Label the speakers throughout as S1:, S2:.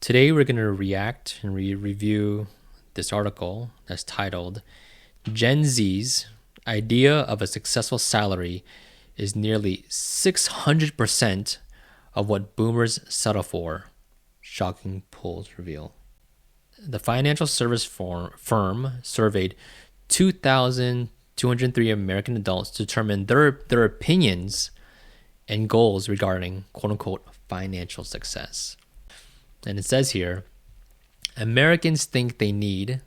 S1: Today we're going to react and review this article that's titled Gen Z's idea of a successful salary is nearly 600% of what boomers settle for. Shocking polls reveal. The financial service firm surveyed 2,203 American adults to determine their opinions and goals regarding quote-unquote financial success. And it says here, Americans think they need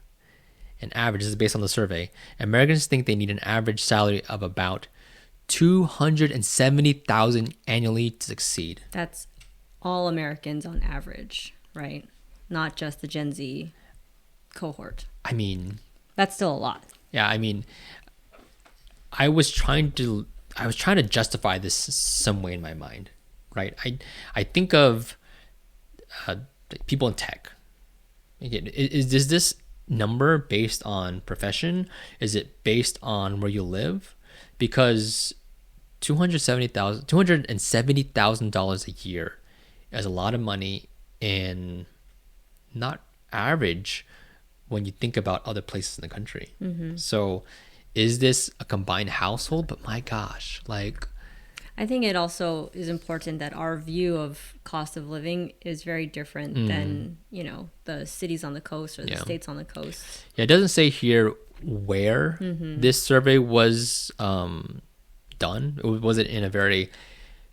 S1: an average, this is based on the survey, Americans think they need an average salary of about $270,000 annually to succeed.
S2: That's all Americans on average, right? Not just the Gen Z cohort.
S1: I mean,
S2: that's still a lot.
S1: Yeah, I mean, I was trying to justify this some way in my mind, right? I think of people in tech. Again, is this number based on profession? Is it based on where you live? Because $270,000 a year is a lot of money and not average when you think about other places in the country. Mm-hmm. So is this a combined household? But my gosh, like,
S2: I think it also is important that our view of cost of living is very different than, the cities on the coast or the states on the coast.
S1: Yeah, it doesn't say here where this survey was done. Was it in a very,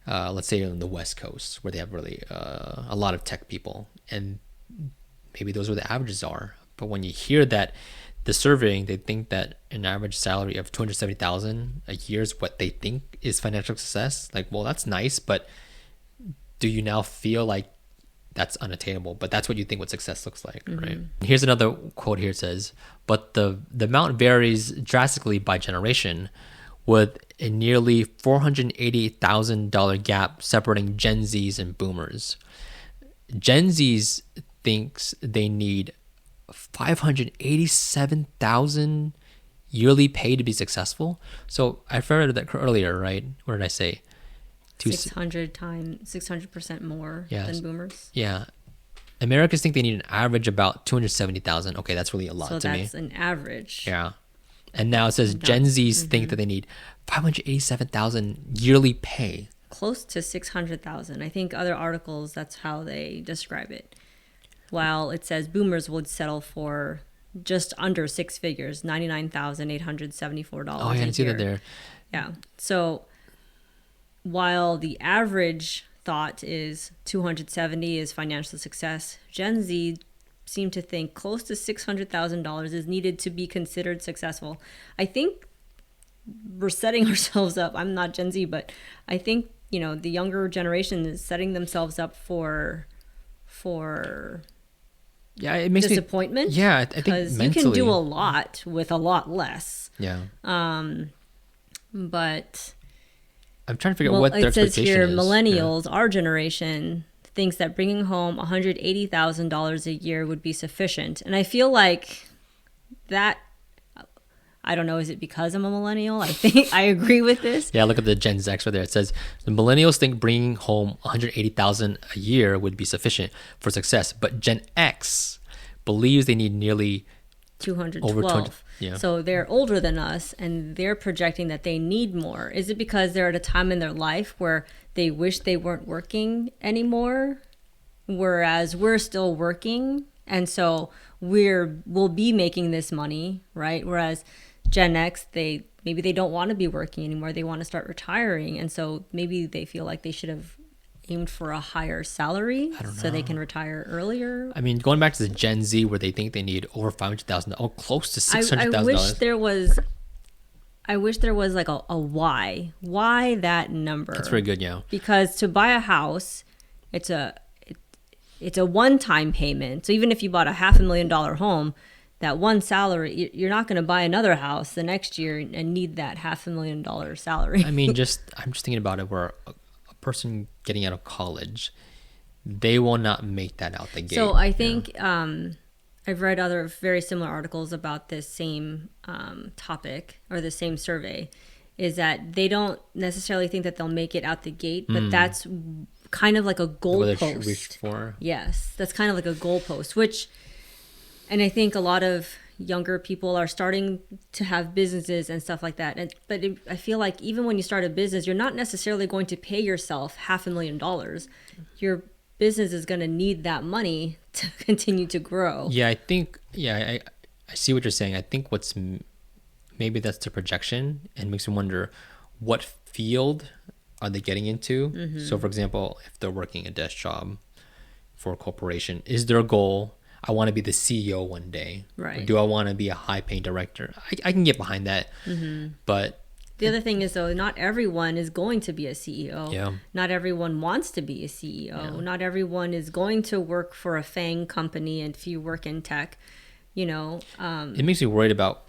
S1: let's say on the West Coast where they have really a lot of tech people, and maybe those are where the averages are. But when you hear that the surveying, they think that an average salary of $270,000 a year is what they think is financial success. Like, well, that's nice, but do you now feel like that's unattainable? But that's what you think what success looks like, right? Here's another quote here. It says, but the amount varies drastically by generation, with a nearly $480,000 gap separating Gen Zs and boomers. Gen Zs thinks they need $587,000 yearly pay to be successful. So I referred to that earlier, right? What did I say?
S2: 600% more than boomers.
S1: Yeah. Americans think they need an average about $270,000. Okay, that's really a lot to me.
S2: So that's an average.
S1: Yeah. And now it says Gen Zs think that they need $587,000 yearly pay.
S2: Close to $600,000. I think other articles, that's how they describe it. While it says boomers would settle for just under six figures, $99,874.
S1: Oh, I didn't see that there.
S2: Yeah. So while the average thought is 270 is financial success, Gen Z seem to think close to $600,000 is needed to be considered successful. I think we're setting ourselves up. I'm not Gen Z, but I think, the younger generation is setting themselves up for
S1: it makes
S2: disappointment.
S1: I think
S2: because you can do a lot with a lot less.
S1: Yeah.
S2: But
S1: I'm trying to figure out what their expectation is.
S2: It says here, millennials, our generation, thinks that bringing home $180,000 a year would be sufficient. And I feel like that, I don't know, is it because I'm a millennial? I think I agree with this.
S1: Yeah, look at the Gen Z right there. It says the millennials think bringing home $180,000 a year would be sufficient for success, but Gen X believes they need nearly
S2: 212.
S1: Over 200, yeah.
S2: So they're older than us, and they're projecting that they need more. Is it because they're at a time in their life where they wish they weren't working anymore, whereas we're still working, and so we'll be making this money, right? Whereas Gen X, maybe they don't want to be working anymore. They want to start retiring. And so maybe they feel like they should have aimed for a higher salary so they can retire earlier.
S1: I mean, going back to the Gen Z where they think they need over $500,000, close to $600,000.
S2: I wish there was like a why. Why that number?
S1: That's very good, yeah.
S2: Because to buy a house, it's a one-time payment. So even if you bought a $500,000 home, that one salary, you're not going to buy another house the next year and need that $500,000 salary.
S1: I mean, I'm just thinking about it where a person getting out of college, they will not make that out the gate.
S2: So I think I've read other very similar articles about this same topic or the same survey, is that they don't necessarily think that they'll make it out the gate, but that's kind of like a
S1: What they reached
S2: goalpost.
S1: for.
S2: Yes, that's kind of like a goalpost, and I think a lot of younger people are starting to have businesses and stuff like that. I feel like even when you start a business, you're not necessarily going to pay yourself $500,000. Your business is going to need that money to continue to grow.
S1: Yeah, I think, I see what you're saying. I think maybe that's the projection and makes me wonder what field are they getting into? So, for example, if they're working a desk job for a corporation, is their goal, I want to be the CEO one day?
S2: Right.
S1: Or do I want to be a high-paying director? I can get behind that. But
S2: The other thing is, though, not everyone is going to be a CEO.
S1: Yeah.
S2: Not everyone wants to be a CEO.
S1: Yeah.
S2: Not everyone is going to work for a FANG company. And if you work in tech,
S1: it makes me worried about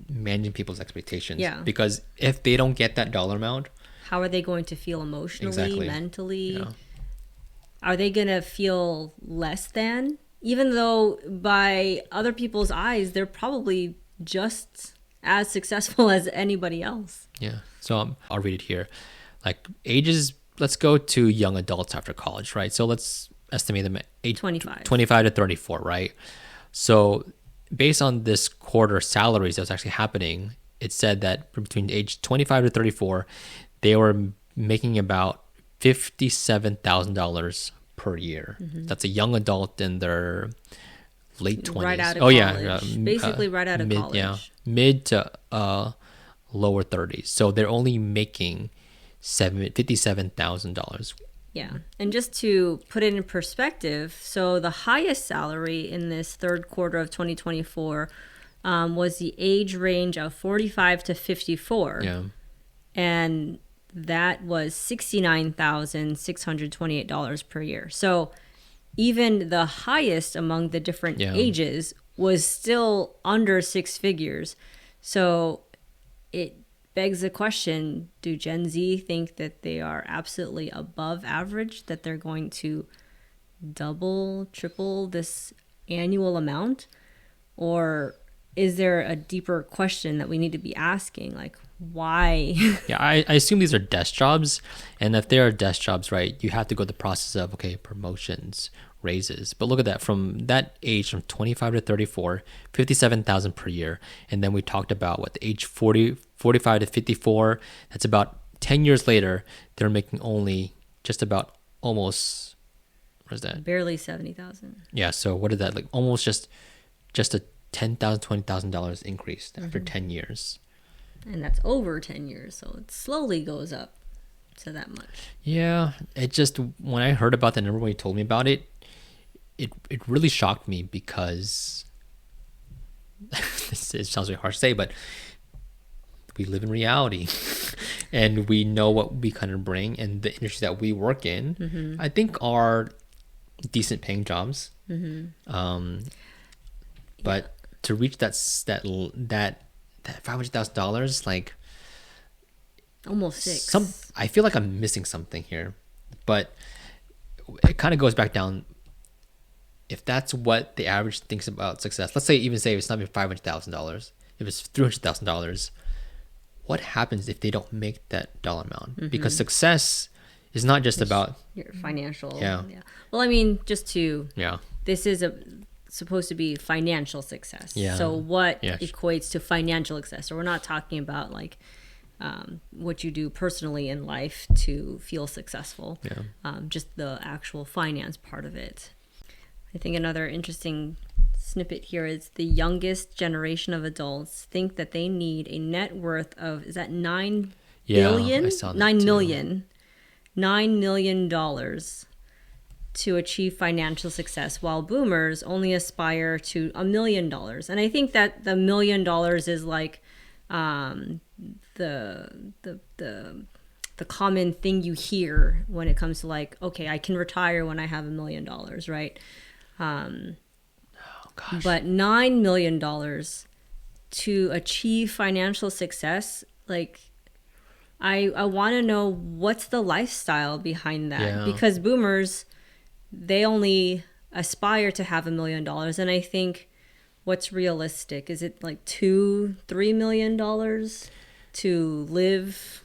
S1: managing people's expectations.
S2: Yeah.
S1: Because if they don't get that dollar amount,
S2: how are they going to feel emotionally,
S1: Exactly.
S2: mentally?
S1: Yeah.
S2: Are they going to feel less than? Even though by other people's eyes, they're probably just as successful as anybody else.
S1: Yeah. So I'll read it here. Like ages, let's go to young adults after college, right? So let's estimate them at age
S2: 25.
S1: 25 to 34, right? So based on this quarter salaries that was actually happening, it said that between age 25 to 34, they were making about $57,000 per year. That's a young adult in their late 20s.
S2: Right out of
S1: oh,
S2: college.
S1: Yeah.
S2: Basically right out of
S1: mid,
S2: college.
S1: Yeah. Mid to lower 30s. So they're only making $57,000.
S2: Yeah. And just to put it in perspective, so the highest salary in this third quarter of 2024 was the age range of 45 to 54.
S1: Yeah.
S2: And that was $69,628 per year. So even the highest among the different ages was still under six figures. So it begs the question, do Gen Z think that they are absolutely above average, that they're going to double, triple this annual amount? Or is there a deeper question that we need to be asking? Like, why?
S1: Yeah, I assume these are desk jobs. And if they are desk jobs, right, you have to go the process of, okay, promotions, raises. But look at that, from that age, from 25 to 34, 57,000 per year. And then we talked about what, the age 45 to 54, that's about 10 years later, they're making only just about almost, what is that?
S2: Barely 70,000.
S1: Yeah, so what is that? Like almost just a $10,000, $20,000 increase after 10 years.
S2: And that's over 10 years, so it slowly goes up to that much.
S1: Yeah, it just, when I heard about the number, when you told me about it, it really shocked me because it sounds really harsh to say, but we live in reality and we know what we kind of bring, and the industry that we work in, I think are decent paying jobs. But to reach that $500,000, like
S2: Almost six.
S1: I feel like I'm missing something here, but it kind of goes back down. If that's what the average thinks about success, let's say it's not even $500,000, if it's $300,000, what happens if they don't make that dollar amount? Because success is not just about
S2: your financial.
S1: Yeah.
S2: Well, I mean,
S1: Yeah.
S2: this is supposed to be financial success.
S1: Yeah.
S2: So what
S1: Yeah.
S2: equates to financial success? So we're not talking about like what you do personally in life to feel successful.
S1: Yeah.
S2: Just the actual finance part of it. I think another interesting snippet here is the youngest generation of adults think that they need a net worth of, is that 9 billion?
S1: I saw that
S2: 9
S1: too.
S2: million. $9 million to achieve financial success, while boomers only aspire to $1 million. And I think that the $1 million is like the common thing you hear when it comes to like, okay, I can retire when I have $1 million, right?
S1: Gosh.
S2: But $9 million to achieve financial success, like I want to know what's the lifestyle behind that.
S1: Yeah.
S2: Because boomers, they only aspire to have $1 million. And I think what's realistic? Is it like $2-3 million to live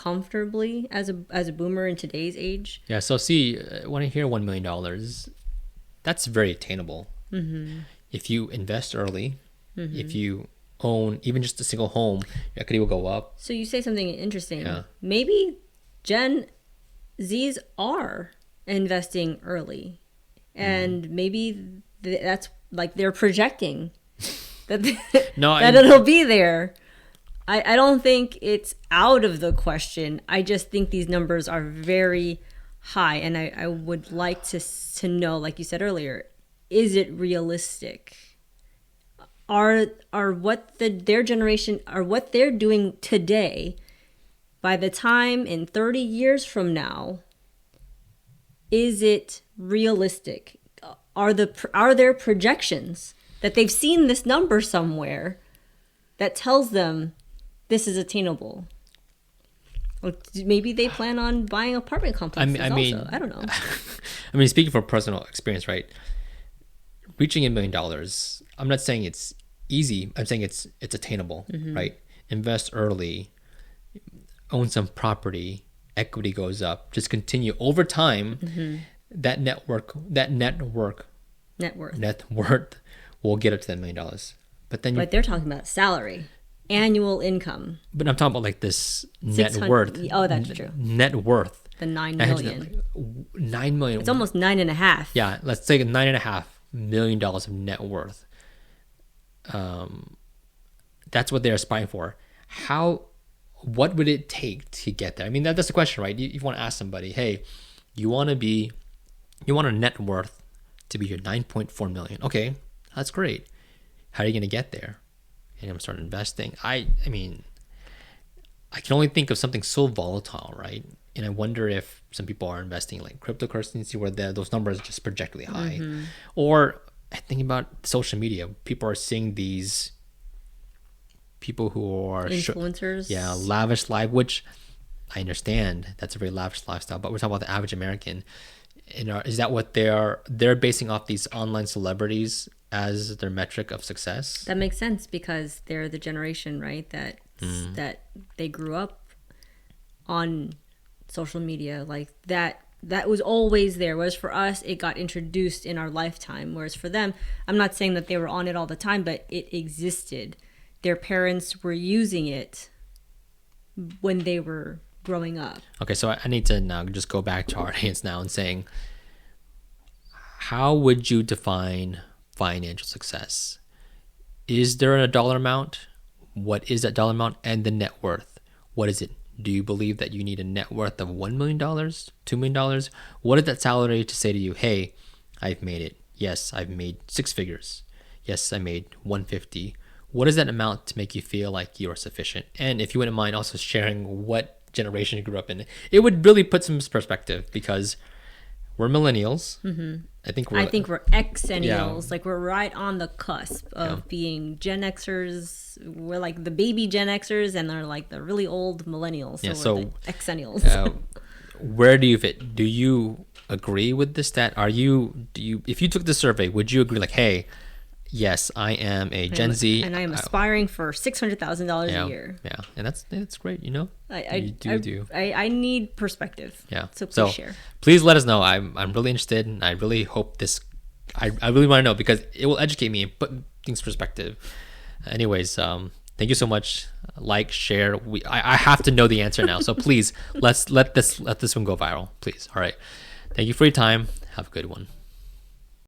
S2: comfortably as a boomer in today's age.
S1: Yeah. So see, when I hear $1 million, that's very attainable. If you invest early, if you own even just a single home, your equity will go up.
S2: So you say something interesting.
S1: Yeah.
S2: Maybe Gen Zs are investing early, and maybe that's like they're projecting that that it'll be there. I don't think it's out of the question. I just think these numbers are very high, and I would like to know, like you said earlier, is it realistic? Are what their generation are what they're doing today, by the time in 30 years from now, is it realistic? Are there projections that they've seen this number somewhere that tells them this is attainable? Or maybe they plan on buying apartment complexes also. I don't know.
S1: I mean, speaking from personal experience, right? Reaching $1 million, I'm not saying it's easy. I'm saying it's attainable, right? Invest early, own some property, equity goes up. Just continue over time. That net worth will get up to that $1 million. But
S2: they're talking about salary, annual income.
S1: But I'm talking about like this net worth.
S2: Oh, that's true.
S1: Net worth.
S2: The 9 million.
S1: 9 million.
S2: It's almost 9.5.
S1: Yeah, let's say $9.5 million of net worth. That's what they're aspiring for. What would it take to get there? I mean, that's the question, right? You want to ask somebody, hey, you want a net worth to be your 9.4 million. Okay, that's great. How are you going to get there? And I'm starting investing. I mean, I can only think of something so volatile, right? And I wonder if some people are investing like cryptocurrency where those numbers just project really high. Or thinking about social media, people are seeing these people who are
S2: influencers.
S1: Lavish life, which I understand that's a very lavish lifestyle, but we're talking about the average American. Is that what they're basing off these online celebrities as their metric of success?
S2: That makes sense because they're the generation, right? That they grew up on social media, like that was always there. Whereas for us, it got introduced in our lifetime. Whereas for them, I'm not saying that they were on it all the time, but it existed. Their parents were using it when they were growing up. Okay, so I need to now just go back to our audience now and saying, how would you define financial success? Is there a dollar amount? What is that dollar amount? And the net worth, what is it? Do you believe that you need a net worth of $1 million, $2 million? What is that salary to say to you, hey, I've made it. Yes, I've made 6 figures. Yes, I made 150. What is that amount to make you feel like you are sufficient? And if you wouldn't mind also sharing what generation you grew up in, it would really put some perspective because we're millennials. I think we're Xennials. Yeah. Like we're right on the cusp of being Gen Xers. We're like the baby Gen Xers, and they're like the really old millennials. So we're the Xennials.
S1: Where do you fit? Do you agree with this stat? If you took the survey, would you agree? Like, hey, yes, I am a Gen Z,
S2: and I am aspiring for $600,000 a year.
S1: Yeah, and that's great. You know,
S2: I need perspective.
S1: Yeah,
S2: so please share.
S1: Please let us know. I'm really interested, and I really hope this. I really want to know because it will educate me and put things in perspective. Anyways, thank you so much. Like, share. I have to know the answer now, so please let this one go viral, please. All right. Thank you for your time. Have a good one.